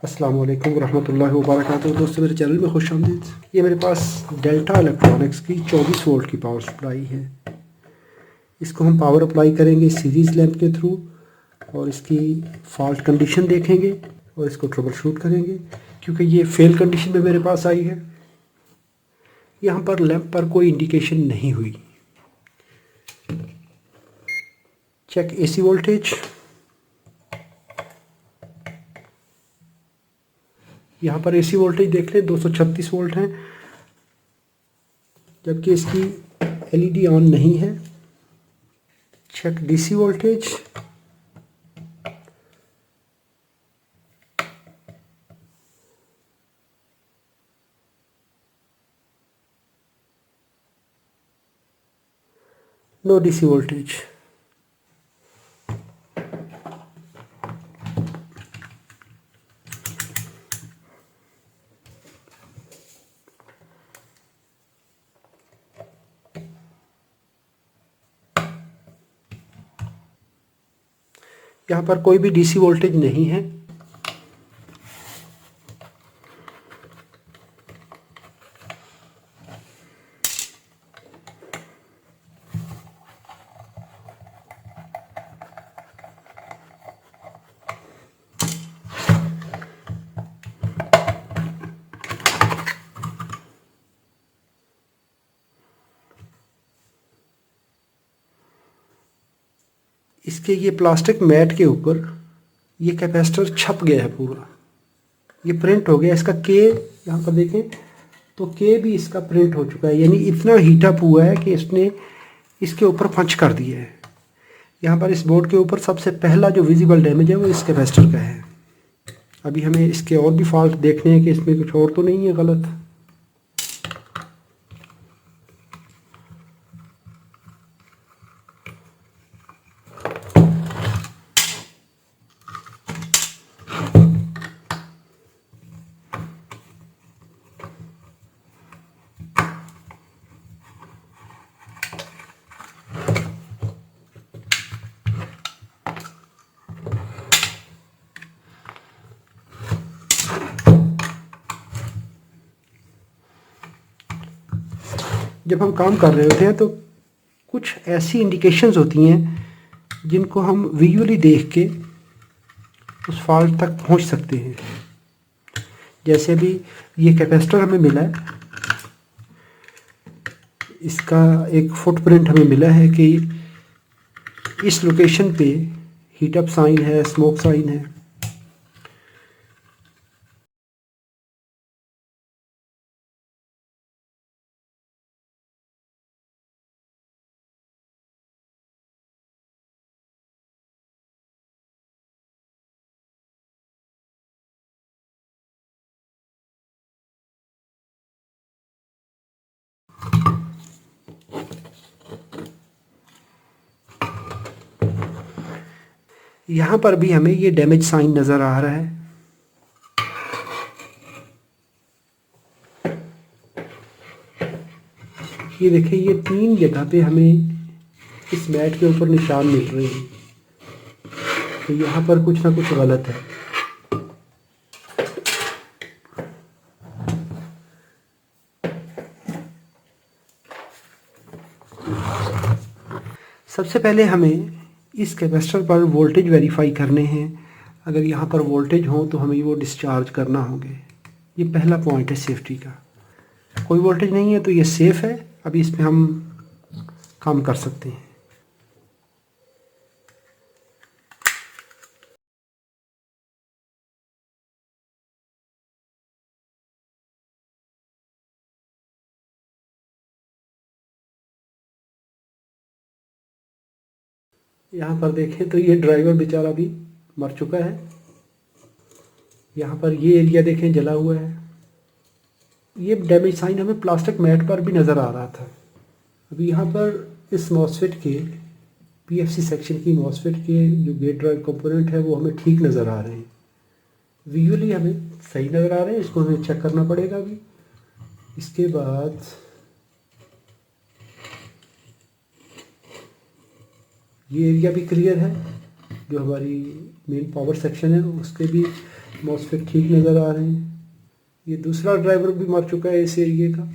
अस्सलाम वालेकुम रहमतुल्लाहि व बरकातुहू। दोस्तों मेरे चैनल में खुश आमदीद। ये मेरे पास डेल्टा इलेक्ट्रॉनिक्स की 24 वोल्ट की पावर सप्लाई है। इसको हम पावर अप्लाई करेंगे सीरीज़ लैंप के थ्रू और इसकी फॉल्ट कंडीशन देखेंगे और इसको ट्रबल शूट करेंगे, क्योंकि ये फेल कंडीशन में मेरे पास आई है। यहाँ पर लैंप पर कोई इंडिकेशन नहीं हुई। Check AC voltage. यहाँ पर एसी वोल्टेज देख लें 236 वोल्ट हैं, जबकि इसकी एलईडी ऑन नहीं है। Check DC voltage. No DC voltage. यहाँ पर कोई भी डीसी वोल्टेज नहीं है। इसके ये प्लास्टिक मैट के ऊपर ये कैपेसिटर छप गया है पूरा, ये प्रिंट हो गया। इसका के यहाँ पर देखें तो के भी इसका प्रिंट हो चुका है, यानी इतना हीटअप हुआ है कि इसने इसके ऊपर पंच कर दिया है। यहाँ पर इस बोर्ड के ऊपर सबसे पहला जो विजिबल डैमेज है वो इस कैपेसिटर का है। अभी हमें इसके और भी फॉल्ट देखने हैं कि इसमें कुछ और तो नहीं है गलत। जब हम काम कर रहे होते हैं तो कुछ ऐसी इंडिकेशंस होती हैं जिनको हम विजुअली देख के उस फॉल्ट तक पहुंच सकते हैं। जैसे अभी ये कैपेसिटर हमें मिला है, इसका एक फुटप्रिंट हमें मिला है कि इस लोकेशन पे हीटअप साइन है, स्मोक साइन है। यहाँ पर भी हमें ये डैमेज साइन नज़र आ रहा है। ये देखिए, ये 3 जगह पे हमें इस मैट के ऊपर निशान मिल रहे हैं, तो यहाँ पर कुछ ना कुछ गलत है। सबसे पहले हमें इस कैपेसिटर पर वोल्टेज वेरीफाई करने हैं। अगर यहाँ पर वोल्टेज हो तो हमें वो डिस्चार्ज करना होंगे। ये पहला पॉइंट है सेफ्टी का। कोई वोल्टेज नहीं है तो ये सेफ़ है, अभी इसमें हम काम कर सकते हैं। यहाँ पर देखें तो ये ड्राइवर बेचारा भी मर चुका है। यहाँ पर ये एरिया देखें जला हुआ है। ये डैमेज साइन हमें प्लास्टिक मैट पर भी नज़र आ रहा था। अभी यहाँ पर इस मॉसफेट के पीएफसी सेक्शन की मॉसफेट के जो गेट ड्राइव कंपोनेंट है वो हमें ठीक नज़र आ रहे हैं, विजुअली हमें सही नज़र आ रहे हैं। इसको हमें चेक करना पड़ेगा अभी। इसके बाद ये एरिया भी क्लियर है, जो हमारी मेन पावर सेक्शन है उसके भी मॉसफेट ठीक नज़र आ रहे हैं। ये दूसरा ड्राइवर भी मर चुका है इस एरिए का।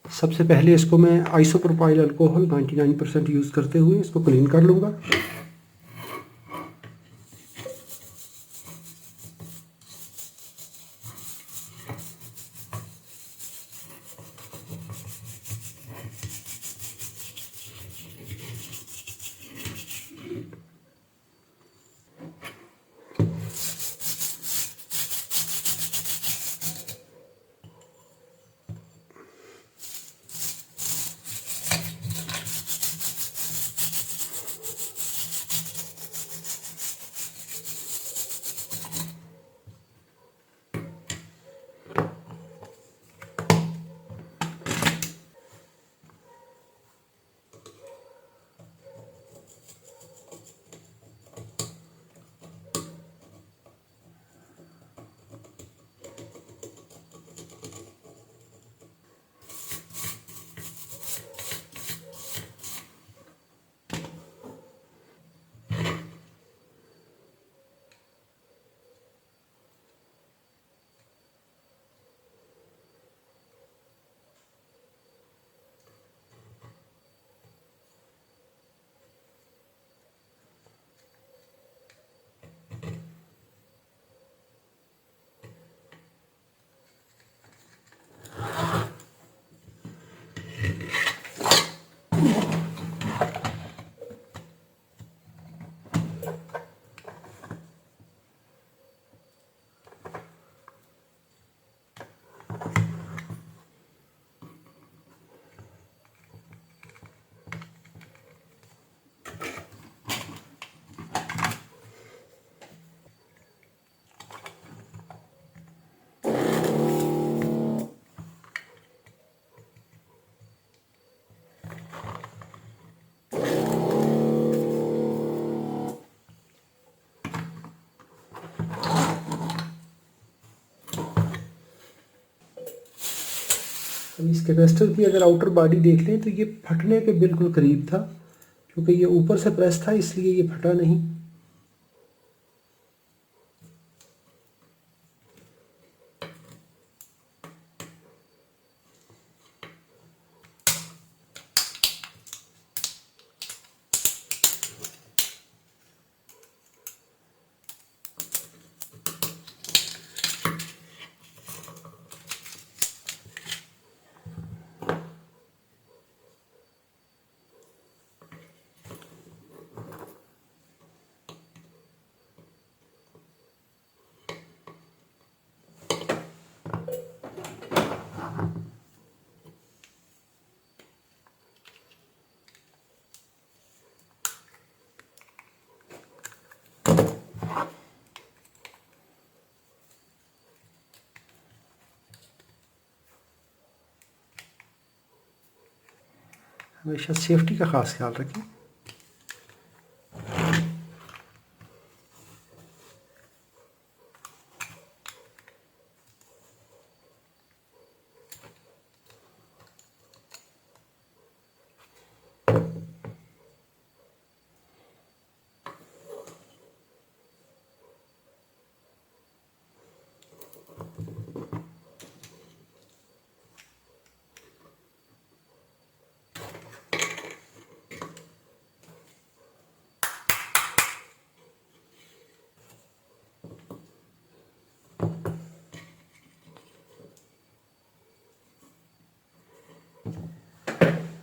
सबसे पहले इसको मैं आइसोप्रोपाइल अल्कोहल 99% यूज़ करते हुए इसको क्लीन कर लूँगा। अब इस कैपेसिटर की अगर आउटर बॉडी देख लें तो ये फटने के बिल्कुल करीब था, क्योंकि ये ऊपर से प्रेस था इसलिए ये फटा नहीं। हमेशा सेफ्टी का ख़ास ख्याल रखें।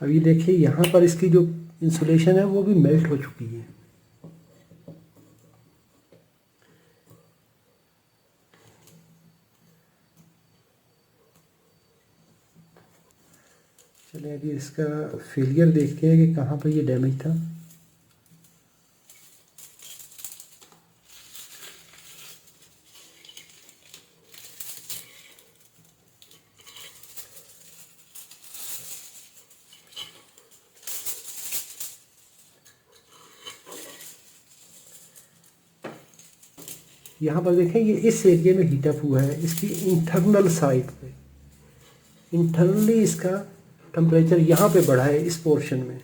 अभी देखिए यहाँ पर इसकी जो इंसुलेशन है वो भी मेल्ट हो चुकी है। चलिए अभी इसका फेलियर देखते हैं कि कहाँ पर ये डैमेज था। यहाँ पर देखें ये इस एरिया में हीटअप हुआ है, इसकी इंटरनल साइड पे। इंटरनली इसका टेम्परेचर यहाँ पे बढ़ा है इस पोर्शन में।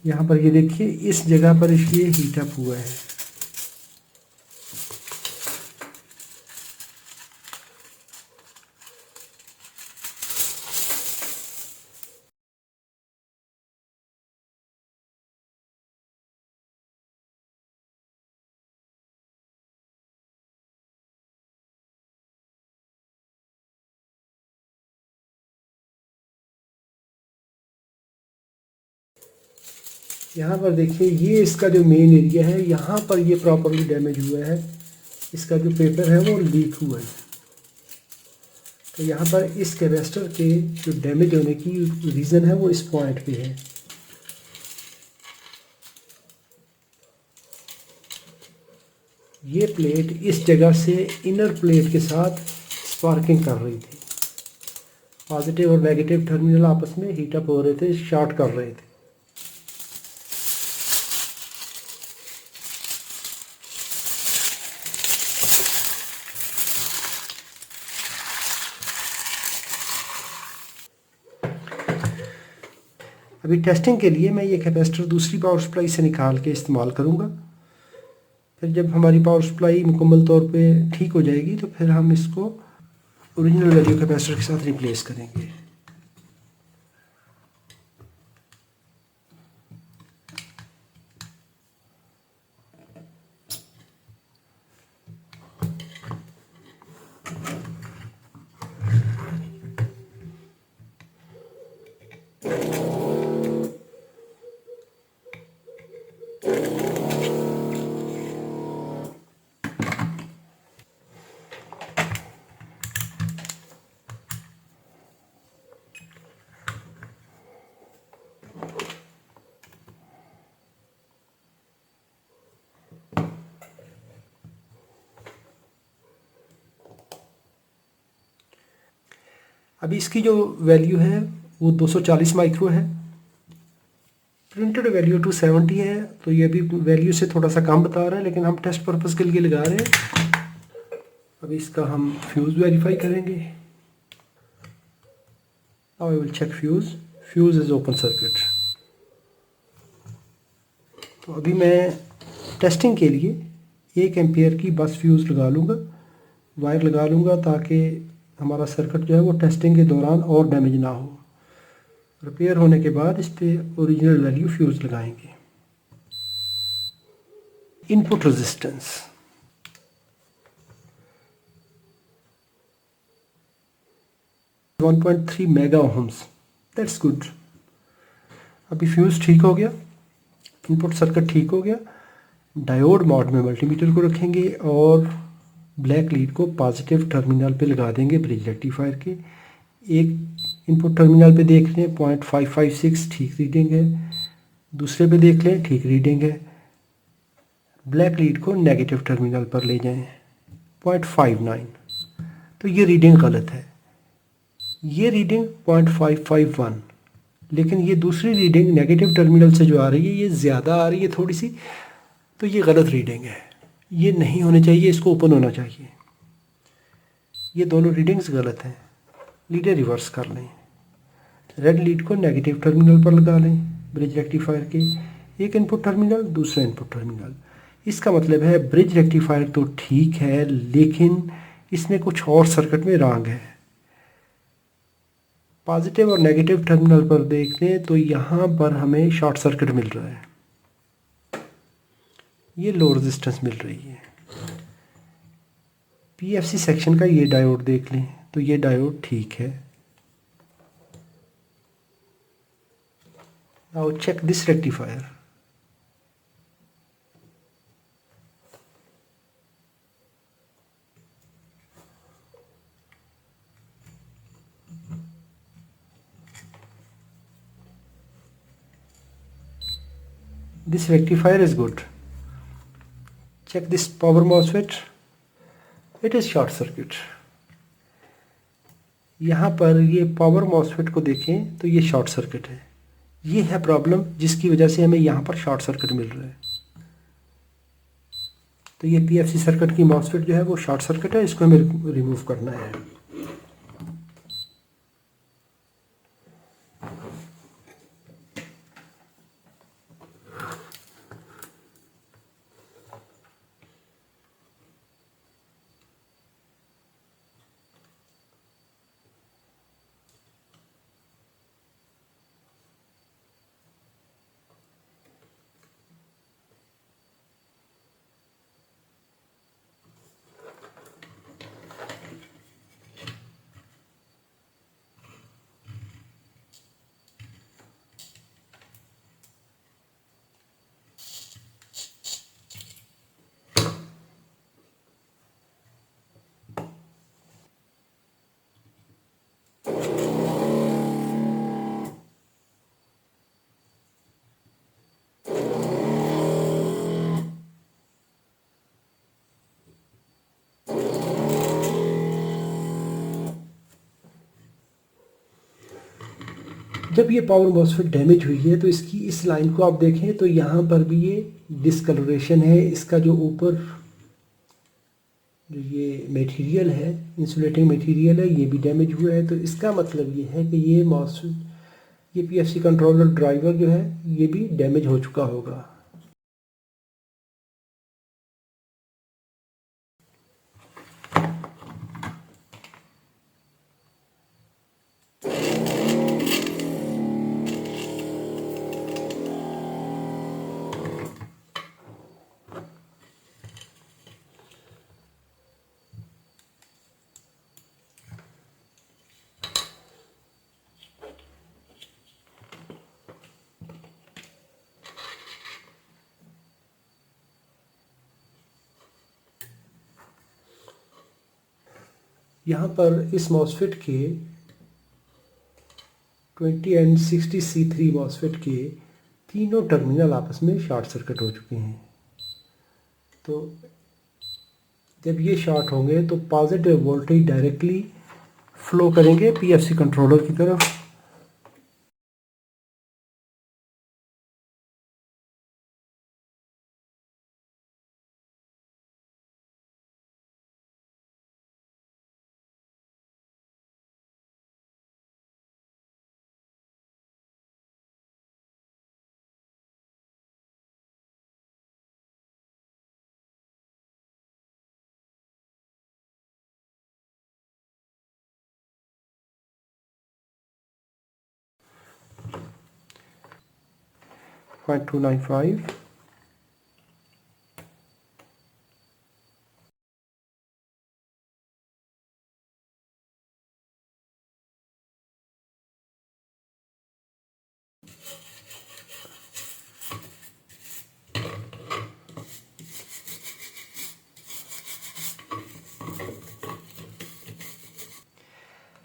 यहाँ पर ये देखिए इस जगह पर ये हीटअप हुआ है। यहाँ पर देखिए ये इसका जो मेन एरिया है, यहाँ पर ये प्रॉपरली डैमेज हुआ है, इसका जो पेपर है वो लीक हुआ है। तो यहाँ पर इस कैपेसिटर के जो डैमेज होने की रीज़न है वो इस पॉइंट पे है। ये प्लेट इस जगह से इनर प्लेट के साथ स्पार्किंग कर रही थी। पॉजिटिव और नेगेटिव टर्मिनल आपस में हीटअप हो रहे थे, शॉर्ट कर रहे थे। अभी टेस्टिंग के लिए मैं ये कैपेसिटर दूसरी पावर सप्लाई से निकाल के इस्तेमाल करूँगा। फिर जब हमारी पावर सप्लाई मुकम्मल तौर पे ठीक हो जाएगी तो फिर हम इसको ओरिजिनल वैल्यू कैपेसिटर के साथ रिप्लेस करेंगे। अभी इसकी जो वैल्यू है वो 240 माइक्रो है। प्रिंटेड वैल्यू 270 है, तो ये भी वैल्यू से थोड़ा सा कम बता रहा है, लेकिन हम टेस्ट पर्पज़ के लिए लगा रहे हैं। अभी इसका हम फ्यूज़ वेरीफाई करेंगे। Now I will check fuse. Fuse is open circuit. तो अभी मैं टेस्टिंग के लिए 1 एम्पियर की बस फ्यूज़ लगा लूँगा, वायर लगा लूँगा, ताकि हमारा सर्किट जो है वो टेस्टिंग के दौरान और डैमेज ना हो। रिपेयर होने के बाद इस पर ओरिजिनल वैल्यू फ्यूज़ लगाएंगे। Input resistance 1.3 mega ohms, that's good. अभी फ्यूज़ ठीक हो गया, इनपुट सर्किट ठीक हो गया। डायोड मोड में मल्टीमीटर को रखेंगे और ब्लैक लीड को पॉजिटिव टर्मिनल पे लगा देंगे ब्रिज रेक्टिफायर के। एक इनपुट टर्मिनल पे देख लें 0.556 ठीक रीडिंग है, दूसरे पे देख लें ठीक रीडिंग है। ब्लैक लीड को नेगेटिव टर्मिनल पर ले जाएं 0.59, तो ये रीडिंग गलत है। ये रीडिंग 0.551, लेकिन ये दूसरी रीडिंग नेगेटिव टर्मिनल से जो आ रही है ये ज़्यादा आ रही है थोड़ी सी, तो ये गलत रीडिंग है। ये नहीं होने चाहिए, इसको ओपन होना चाहिए। ये दोनों रीडिंग्स गलत हैं। लीडें रिवर्स कर लें। रेड लीड को नेगेटिव टर्मिनल पर लगा लें ब्रिज रेक्टिफायर के। एक इनपुट टर्मिनल, दूसरा इनपुट टर्मिनल। इसका मतलब है ब्रिज रेक्टिफायर तो ठीक है, लेकिन इसमें कुछ और सर्किट में रॉन्ग है। पॉजिटिव और नेगेटिव टर्मिनल पर देख लें तो यहाँ पर हमें शॉर्ट सर्किट मिल रहा है, ये लो रेजिस्टेंस मिल रही है। पीएफसी सेक्शन का ये डायोड देख लें तो ये डायोड ठीक है। Now check this rectifier. This rectifier is good. Check this power MOSFET. It is short circuit. यहाँ पर ये पावर मॉसफेट को देखें तो ये शॉर्ट सर्किट है। ये है प्रॉब्लम जिसकी वजह से हमें यहाँ पर शॉर्ट सर्किट मिल रहा है। तो ये पीएफसी सर्किट की मॉसफेट जो है वो शॉर्ट सर्किट है, इसको हमें रिमूव करना है। जब ये पावर मॉसफेट डैमेज हुई है तो इसकी इस लाइन को आप देखें तो यहाँ पर भी ये डिसकलरेशन है। इसका जो ऊपर जो ये मटेरियल है, इंसुलेटिंग मटेरियल है, ये भी डैमेज हुआ है। तो इसका मतलब ये है कि ये मॉसफेट, ये पीएफसी कंट्रोलर ड्राइवर जो है ये भी डैमेज हो चुका होगा। यहाँ पर इस मॉसफेट के 20 एंड 60 C3 मॉसफेट के तीनों टर्मिनल आपस में शॉर्ट सर्किट हो चुके हैं। तो जब ये शॉर्ट होंगे तो पॉजिटिव वोल्टेज डायरेक्टली फ्लो करेंगे पीएफसी कंट्रोलर की तरफ। पॉइंट 295।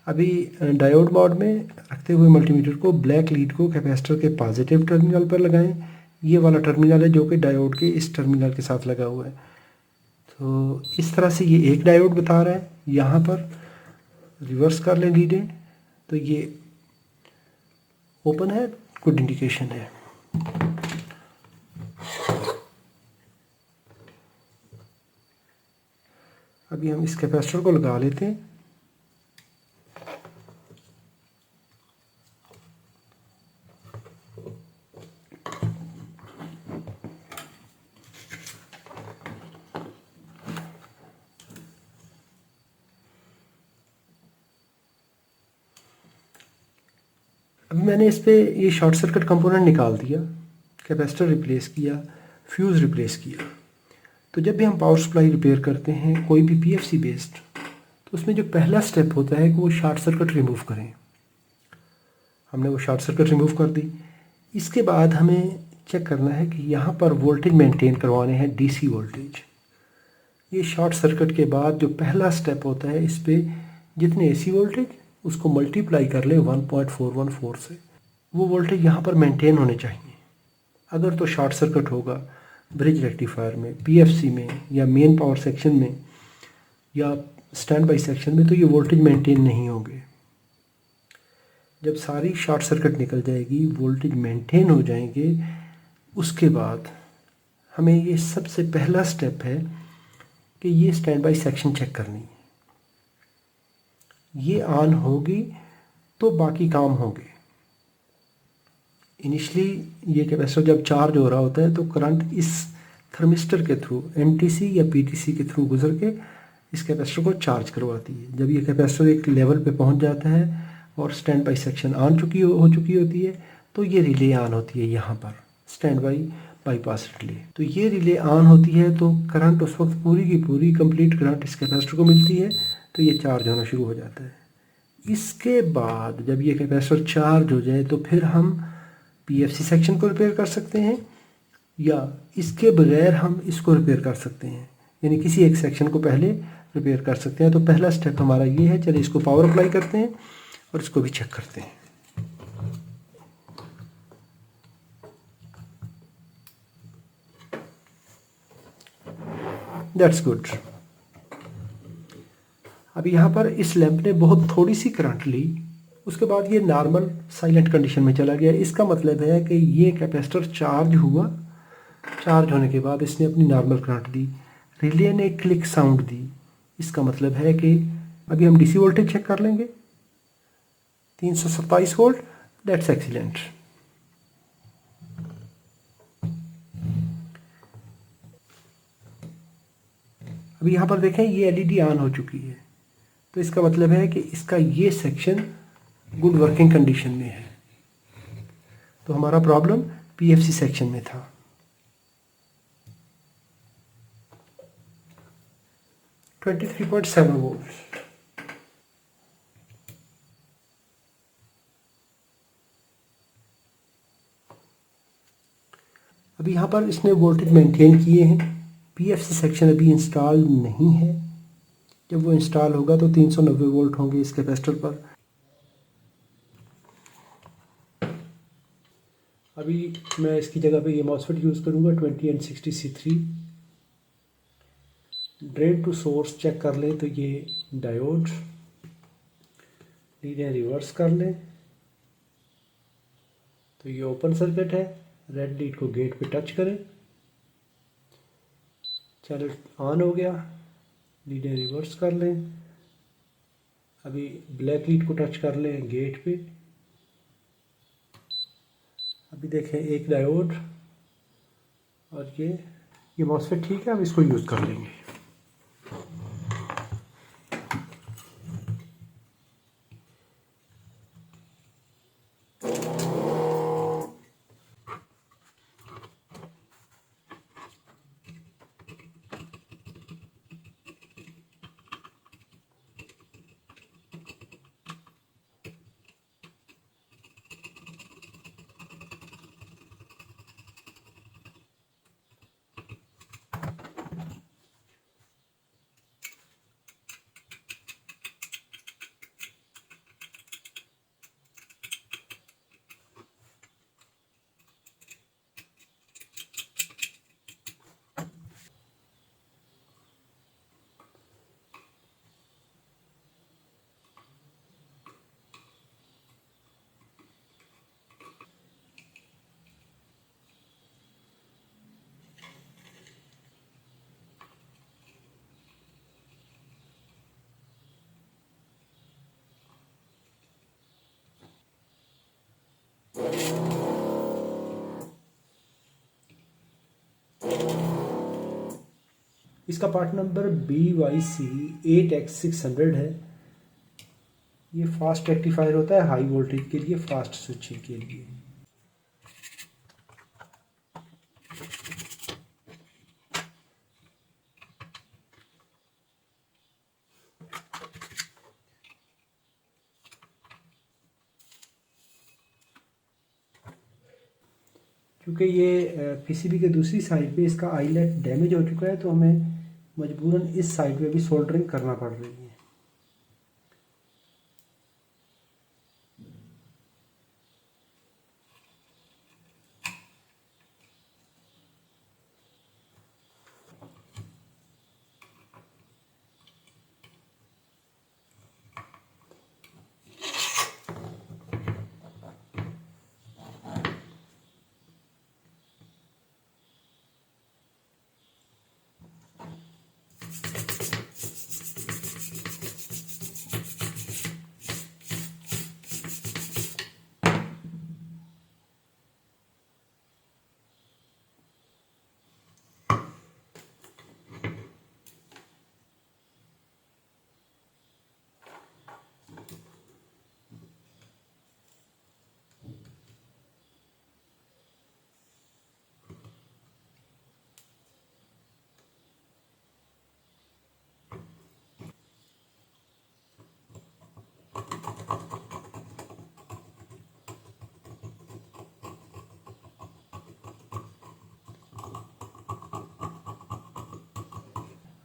अभी डायोड मोड में रखते हुए मल्टीमीटर को ब्लैक लीड को कैपेसिटर के पॉजिटिव टर्मिनल पर लगाएं। ये वाला टर्मिनल है जो कि डायोड के इस टर्मिनल के साथ लगा हुआ है। तो इस तरह से ये एक डायोड बता रहा है। यहाँ पर रिवर्स कर लें लीडें तो ये ओपन है, गुड इंडिकेशन है। अभी हम इस कैपेसिटर को लगा लेते हैं। अभी मैंने इस पे ये शॉर्ट सर्किट कंपोनेंट निकाल दिया, कैपेसिटर रिप्लेस किया, फ्यूज़ रिप्लेस किया। तो जब भी हम पावर सप्लाई रिपेयर करते हैं कोई भी पीएफसी बेस्ड, तो उसमें जो पहला स्टेप होता है कि वो शॉर्ट सर्किट रिमूव करें। हमने वो शॉर्ट सर्किट रिमूव कर दी। इसके बाद हमें चेक करना है कि यहाँ पर वोल्टेज मेंटेन करवाने हैं, डीसी वोल्टेज। ये शॉर्ट सर्किट के बाद जो पहला स्टेप होता है, इस पे जितने एसी वोल्टेज उसको मल्टीप्लाई कर ले 1.414 से। वो वोल्टेज यहाँ पर मेंटेन होने चाहिए। अगर तो शॉर्ट सर्किट होगा ब्रिज रेक्टिफायर में, पीएफसी में या मेन पावर सेक्शन में, या स्टैंड बाई सेक्शन में, तो ये वोल्टेज मेंटेन नहीं होंगे। जब सारी शॉर्ट सर्किट निकल जाएगी, वोल्टेज मेंटेन हो जाएंगे, उसके बाद हमें ये सबसे पहला स्टेप है कि ये स्टैंड बाई सेक्शन चेक करनी है। ये ऑन होगी तो बाकी काम होंगे। इनिशियली ये कैपेसिटर जब चार्ज हो रहा होता है तो करंट इस थर्मिस्टर के थ्रू, एनटीसी या पीटीसी के थ्रू गुजर के इस कैपेसिटर को चार्ज करवाती है। जब ये कैपेसिटर एक लेवल पे पहुंच जाता है और स्टैंड बाई सेक्शन ऑन हो चुकी होती है, तो ये रिले ऑन होती है यहाँ पर, स्टैंड बाई बाईपास रिले। तो ये रिले ऑन होती है तो करंट उस वक्त पूरी की पूरी कंप्लीट करंट इस कैपेसिटर को मिलती है, तो ये चार्ज होना शुरू हो जाता है। इसके बाद जब ये कैपेसिटर चार्ज हो जाए तो फिर हम पीएफसी सेक्शन को रिपेयर कर सकते हैं, या इसके बगैर हम इसको रिपेयर कर सकते हैं, यानी किसी एक सेक्शन को पहले रिपेयर कर सकते हैं। तो पहला स्टेप हमारा ये है, चलिए इसको पावर अप्लाई करते हैं और इसको भी चेक करते हैं। That's good. अब यहाँ पर इस लैंप ने बहुत थोड़ी सी करंट ली, उसके बाद ये नॉर्मल साइलेंट कंडीशन में चला गया। इसका मतलब है कि ये कैपेसिटर चार्ज हुआ, चार्ज होने के बाद इसने अपनी नॉर्मल करंट दी, रिले ने क्लिक साउंड दी। इसका मतलब है कि अभी हम डीसी वोल्टेज चेक कर लेंगे, 327 वोल्ट। That's excellent. अभी यहाँ पर देखें ये एलईडी ऑन हो चुकी है, तो इसका मतलब है कि इसका ये सेक्शन गुड वर्किंग कंडीशन में है। तो हमारा प्रॉब्लम पीएफसी सेक्शन में था। - 23.7 वोल्ट। अभी यहाँ पर इसने वोल्टेज मेंटेन किए हैं। पीएफसी सेक्शन अभी इंस्टॉल नहीं है, जब वो इंस्टॉल होगा तो 390 वोल्ट होंगे इस कैपेसिटर पर। अभी मैं इसकी जगह पे ये मॉसफेट यूज़ करूँगा 20N60C3। Drain to source check कर लें तो ये डायोड, लीड रिवर्स कर लें तो ये ओपन सर्किट है। रेड लीड को गेट पे टच करें, चलो ऑन हो गया। लीड रिवर्स कर लें, अभी ब्लैक लीड को टच कर लें गेट पे। अभी देखें एक डायोड और ये मॉसफेट ठीक है, अब इसको यूज़ कर लेंगे। इसका पार्ट नंबर BYC8X600 है। ये फास्ट रेक्टिफायर होता है हाई वोल्टेज के लिए, फास्ट स्विचिंग के लिए। क्योंकि ये पीसीबी के दूसरी साइड पे इसका आईलेट डैमेज हो चुका है, तो हमें मजबूरन इस साइड पे भी सोल्डरिंग करना पड़ रही है।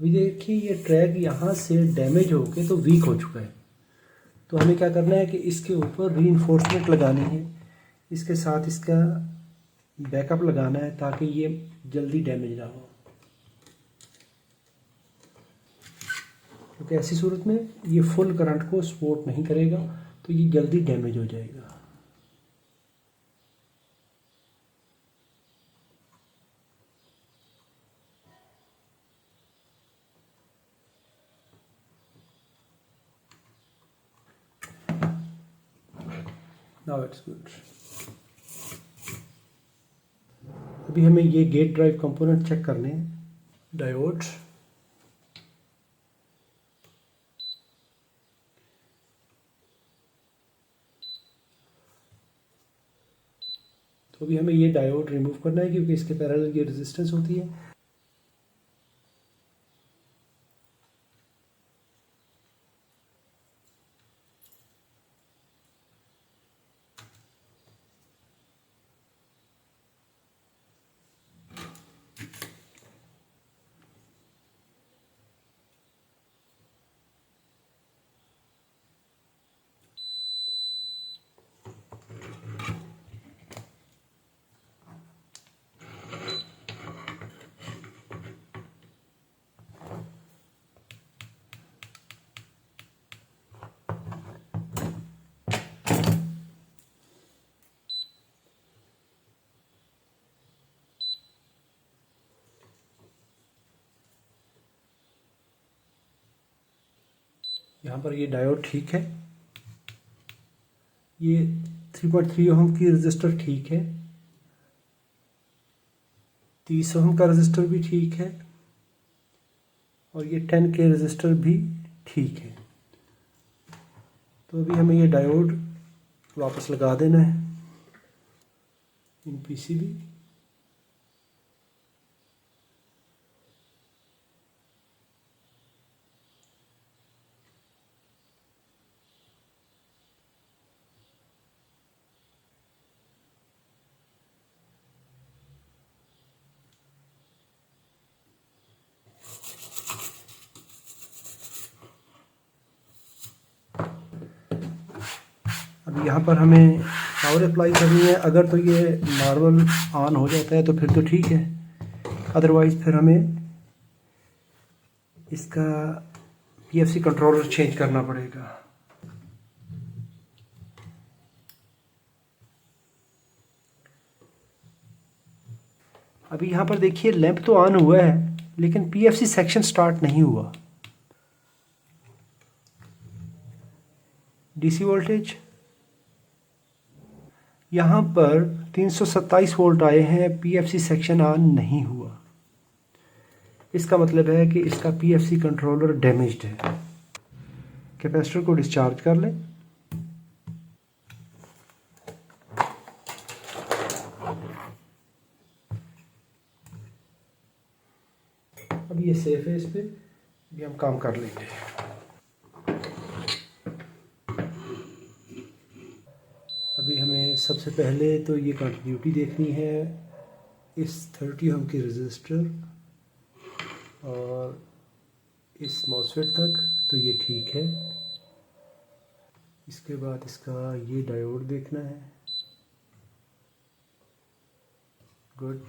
अभी देखिए ये ट्रैक यहाँ से डैमेज होके तो वीक हो चुका है, तो हमें क्या करना है कि इसके ऊपर रीइंफोर्समेंट लगानी है, इसके साथ इसका बैकअप लगाना है ताकि ये जल्दी डैमेज ना हो, क्योंकि ऐसी सूरत में ये फुल करंट को सपोर्ट नहीं करेगा तो ये जल्दी डैमेज हो जाएगा। Now it's good. अभी हमें ये गेट ड्राइव कंपोनेंट चेक करने हैं। डायोड्स, तो अभी हमें ये डायोड रिमूव करना है क्योंकि इसके पैरेलल ये रेजिस्टेंस होती है। यहाँ पर ये डायोड ठीक है, ये 3.3 ओम की रजिस्टर ठीक है, 30 ओम का रजिस्टर भी ठीक है, और ये 10 के रजिस्टर भी ठीक है। तो अभी हमें ये डायोड वापस लगा देना है इन पीसीबी। अब यहाँ पर हमें पावर अप्लाई करनी है। अगर तो ये नॉर्मल ऑन हो जाता है तो फिर तो ठीक है, अदरवाइज़ फिर हमें इसका पीएफसी कंट्रोलर चेंज करना पड़ेगा। अभी यहाँ पर देखिए लैंप तो ऑन हुआ है लेकिन पीएफसी सेक्शन स्टार्ट नहीं हुआ। डीसी वोल्टेज यहाँ पर 327 वोल्ट आए हैं, पीएफसी सेक्शन ऑन नहीं हुआ। इसका मतलब है कि इसका पीएफसी कंट्रोलर डैमेज्ड है। कैपेसिटर को डिस्चार्ज कर लें। अब ये सेफ है, इस पर भी हम काम कर लेंगे। अभी हमें सबसे पहले तो ये कंटिन्यूटी देखनी है इस 30 ओम की रजिस्टर और इस मॉसफेट तक, तो ये ठीक है। इसके बाद इसका ये डायोड देखना है। गुड।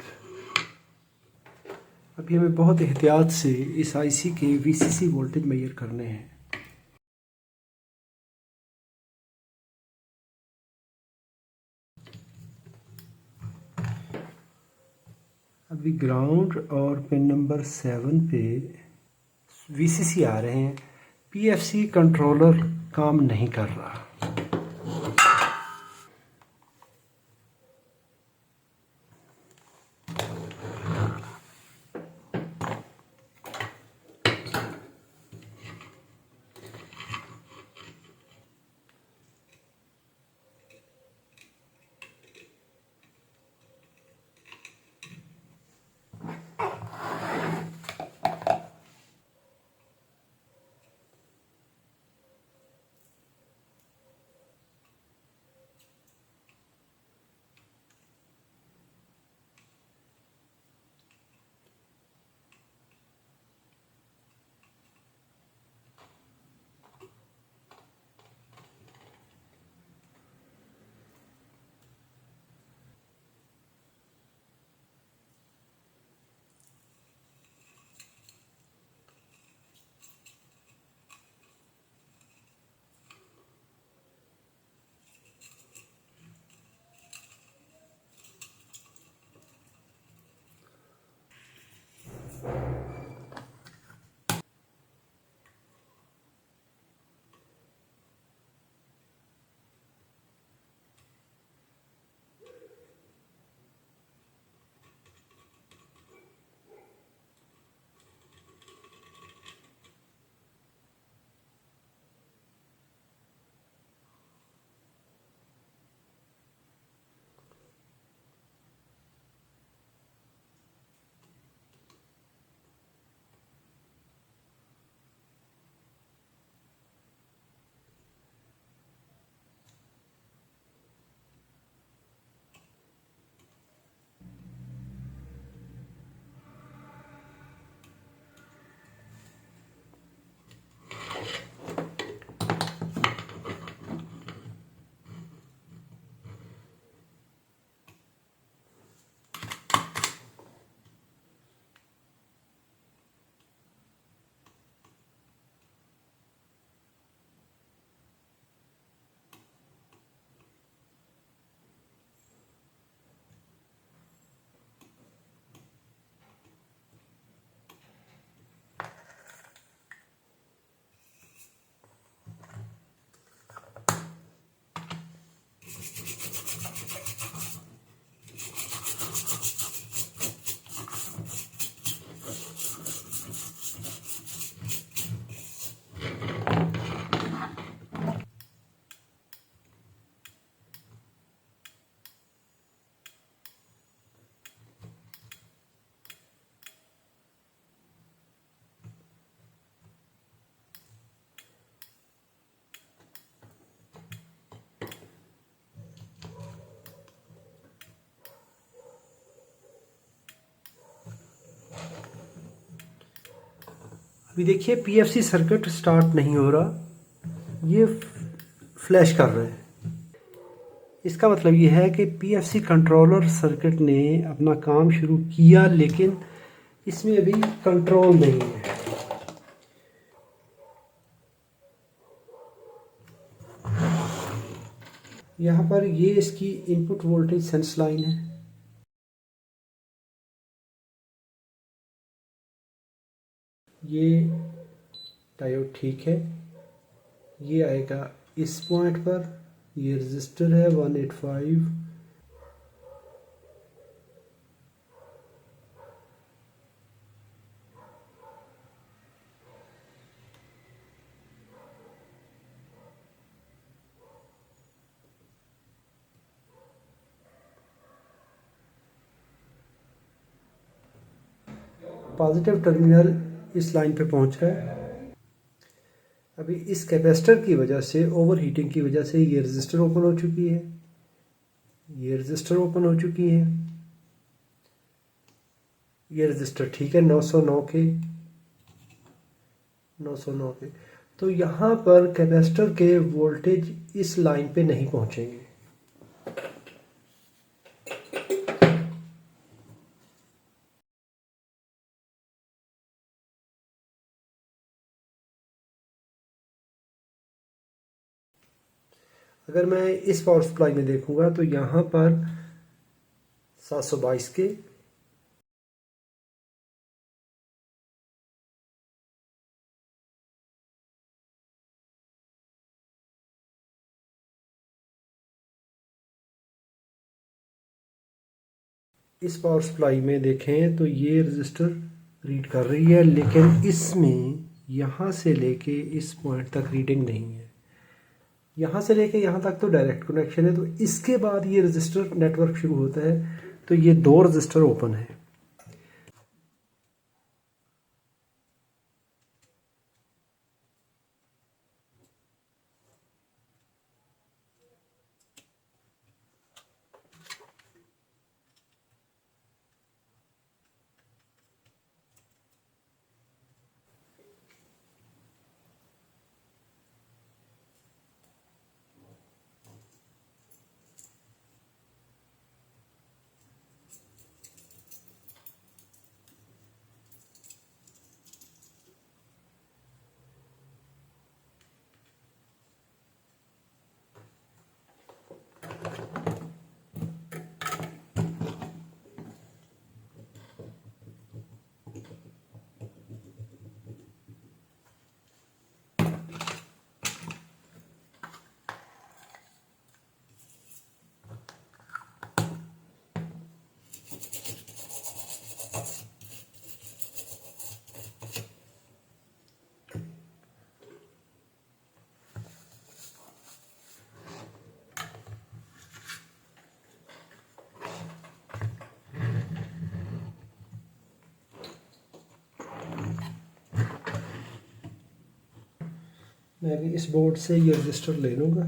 अभी हमें बहुत एहतियात से इस आईसी के वीसीसी वोल्टेज मेजर करने हैं। अभी ग्राउंड और पिन नंबर 7 पे वीसीसी आ रहे हैं, पीएफसी कंट्रोलर काम नहीं कर रहा। अभी देखिए पीएफसी सर्किट स्टार्ट नहीं हो रहा, ये फ्लैश कर रहा है। इसका मतलब ये है कि पीएफसी कंट्रोलर सर्किट ने अपना काम शुरू किया, लेकिन इसमें अभी कंट्रोल नहीं है। यहाँ पर ये इसकी इनपुट वोल्टेज सेंस लाइन है। ये डायोड ठीक है, ये आएगा इस पॉइंट पर। ये रजिस्टर है 185, पॉजिटिव टर्मिनल इस लाइन पे पहुंच रहा है। अभी इस कैपेसिटर की वजह से, ओवर हीटिंग की वजह से ये रजिस्टर ओपन हो चुकी है, ये रजिस्टर ओपन हो चुकी है। ये रजिस्टर ठीक है 909 के, 909 के। तो यहाँ पर कैपेसिटर के वोल्टेज इस लाइन पे नहीं पहुंचेंगे। अगर मैं इस पावर सप्लाई में देखूंगा तो यहाँ पर 722 के, इस पावर सप्लाई में देखें तो ये रजिस्टर रीड कर रही है, लेकिन इसमें यहाँ से लेके इस पॉइंट तक रीडिंग नहीं है। यहाँ से लेके यहाँ तक तो डायरेक्ट कनेक्शन है, तो इसके बाद ये रजिस्टर नेटवर्क शुरू होता है। तो ये दो रजिस्टर ओपन है। मैं भी इस बोर्ड से ये रजिस्टर ले लूँगा।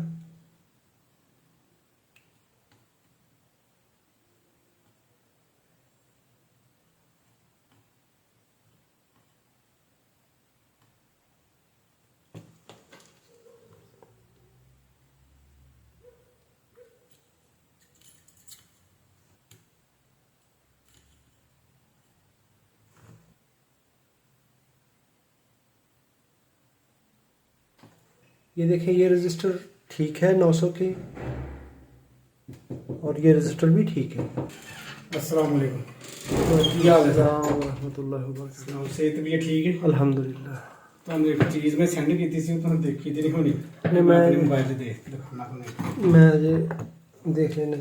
ये देखें, ये रजिस्टर ठीक है 900 के, और ये रजिस्टर भी ठीक है। अस्सलाम वालेकुम। सेहत भी ठीक है अल्हम्दुलिल्लाह। ਤੁਹਾਨੂੰ ਇੱਕ ਚੀਜ਼ ਮੈਂ ਸੈਂਡ ਕੀਤੀ ਸੀ, ਤੁਹਾਨੂੰ ਦੇਖੀ ਤੇ ਨਹੀਂ ਹੋਣੀ। नहीं, ਮੈਂ मैं ਆਪਣੇ ਮੋਬਾਈਲ ਤੇ ਦੇਖ ਕੇ ਦਿਖਾਉਣਾ ਤੁਹਾਨੂੰ। मैं ये देख लेने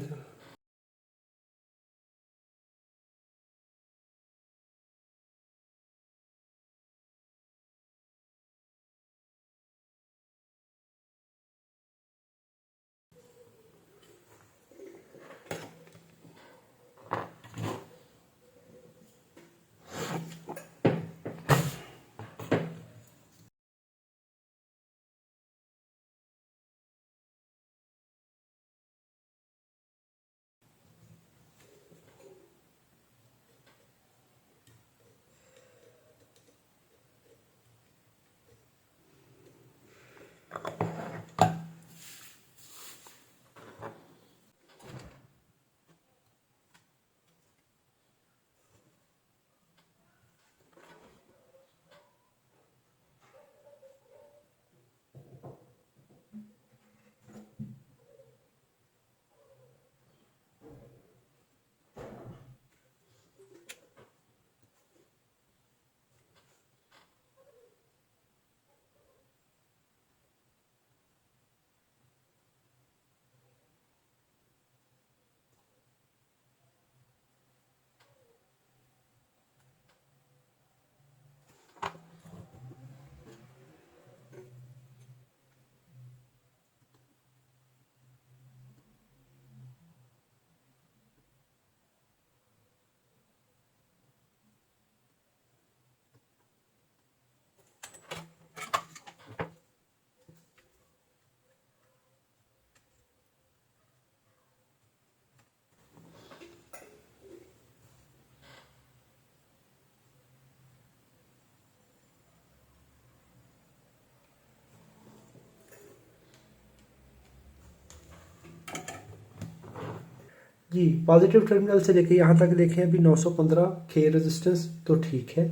जी पॉजिटिव टर्मिनल से लेके यहाँ तक देखें अभी 915 K रेजिस्टेंस तो ठीक है।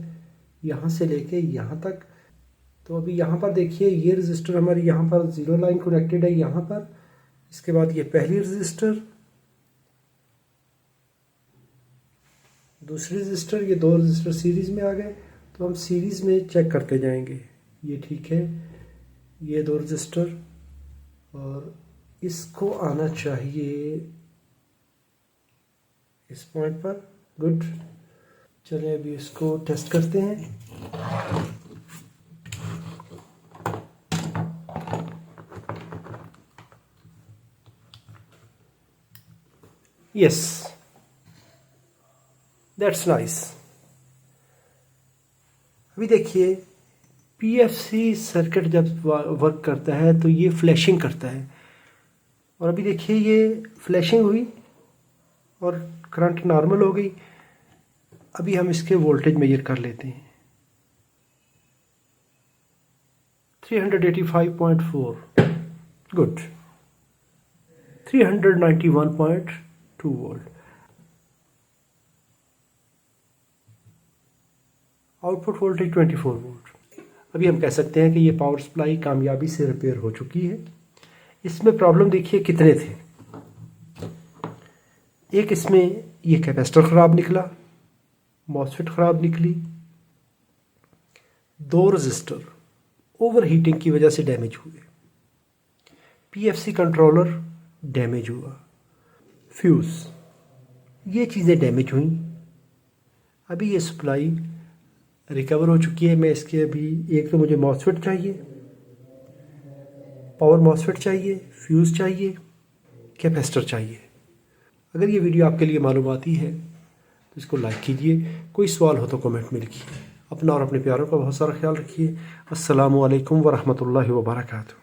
यहाँ से लेके यहाँ तक तो अभी यहाँ पर देखिए ये रजिस्टर हमारी यहाँ पर जीरो लाइन कनेक्टेड है यहाँ पर। इसके बाद ये पहली रजिस्टर, दूसरी रजिस्टर, ये दो रजिस्टर सीरीज में आ गए। तो हम सीरीज में चेक करते जाएंगे। ये ठीक है, ये दो रजिस्टर और इसको आना चाहिए इस पॉइंट पर। गुड, चलिए अभी इसको टेस्ट करते हैं। Yes, that's nice. अभी देखिए पीएफसी सर्किट जब वर्क करता है तो ये फ्लैशिंग करता है और अभी देखिए ये फ्लैशिंग हुई और करंट नॉर्मल हो गई। अभी हम इसके वोल्टेज मेजर कर लेते हैं। 385.4, good. 391.2 volt. Output voltage 24 volt. अभी हम कह सकते हैं कि ये पावर सप्लाई कामयाबी से रिपेयर हो चुकी है। इसमें प्रॉब्लम देखिए कितने थे। एक इसमें ये कैपेसिटर ख़राब निकला, मॉसफेट ख़राब निकली, दो रजिस्टर ओवर हीटिंग की वजह से डैमेज हुए, पीएफसी कंट्रोलर डैमेज हुआ, फ्यूज़, ये चीज़ें डैमेज हुई। अभी ये सप्लाई रिकवर हो चुकी है। मैं इसके अभी एक तो मुझे मॉसफेट चाहिए, पावर मॉसफेट चाहिए, फ्यूज़ चाहिए, कैपेसिटर चाहिए। अगर ये वीडियो आपके लिए मालूमाती है तो इसको लाइक कीजिए। कोई सवाल हो तो कमेंट में लिखिए। अपना और अपने प्यारों का बहुत सारा ख्याल रखिए। अस्सलामु अलैकुम वरहमतुल्लाहि वबरकातुहू।